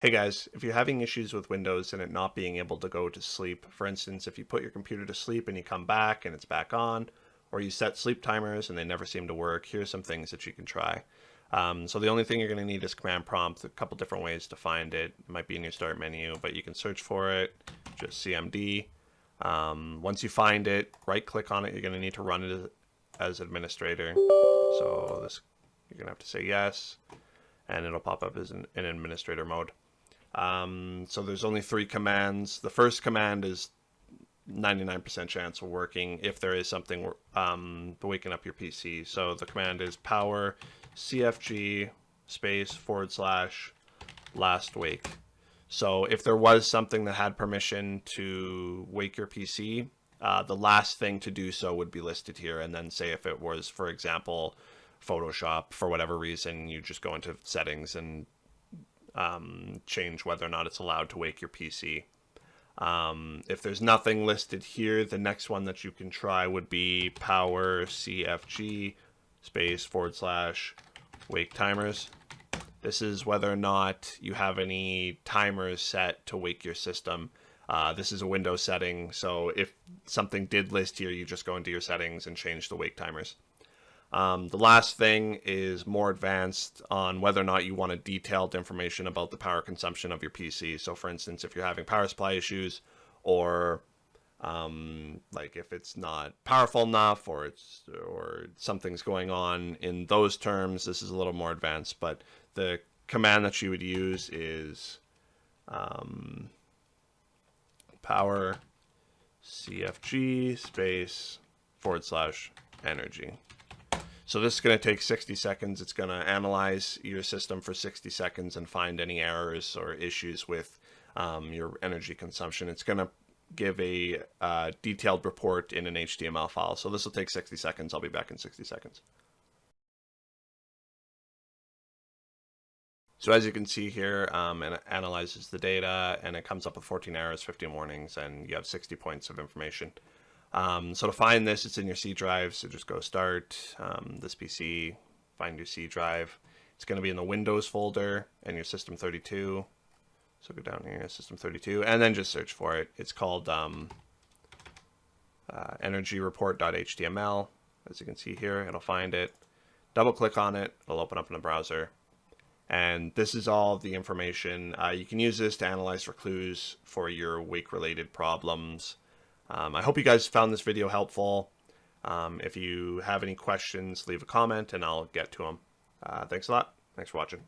Hey guys, if you're having issues with Windows and it not being able to go to sleep, for instance, if you put your computer to sleep and you come back and it's back on, or you set sleep timers and they never seem to work, here's some things that you can try. So the only thing you're going to need is command prompt, a couple different ways to find it. It might be in your start menu, but you can search for it, just CMD. Once you find it, right click on it, you're going to need to run it as administrator. So this, you're going to have to say yes, and it'll pop up as in administrator mode. So there's only 3 commands. The first command is 99% chance of working if there is something waking up your PC. So the command is power cfg space / last wake. So if there was something that had permission to wake your PC, the last thing to do so would be listed here, and then say if it was, for example, Photoshop, for whatever reason, you just go into settings and change whether or not it's allowed to wake your PC. If there's nothing listed here, the next one that you can try would be power cfg space / wake timers. This is whether or not you have any timers set to wake your system. This is a Windows setting, so if something did list here, you just go into your settings and change the wake timers. The last thing is more advanced on whether or not you want a detailed information about the power consumption of your PC. So for instance, if you're having power supply issues, or like if it's not powerful enough, or something's going on in those terms, this is a little more advanced. But the command that you would use is power cfg space / energy. So this is going to take 60 seconds. It's going to analyze your system for 60 seconds and find any errors or issues with your energy consumption. It's going to give a detailed report in an HTML file. So this will take 60 seconds. I'll be back in 60 seconds. So as you can see here, it analyzes the data, and it comes up with 14 errors, 15 warnings, and you have 60 points of information. So to find this, it's in your C drive. So just go start this PC, find your C drive. It's going to be in the Windows folder and your System 32. So go down here, System 32, and then just search for it. It's called energyreport.html. As you can see here, it'll find it. Double click on it. It'll open up in the browser. And this is all the information. You can use this to analyze for clues for your wake-related problems. I hope you guys found this video helpful. If you have any questions, leave a comment and I'll get to them. Thanks a lot. Thanks for watching.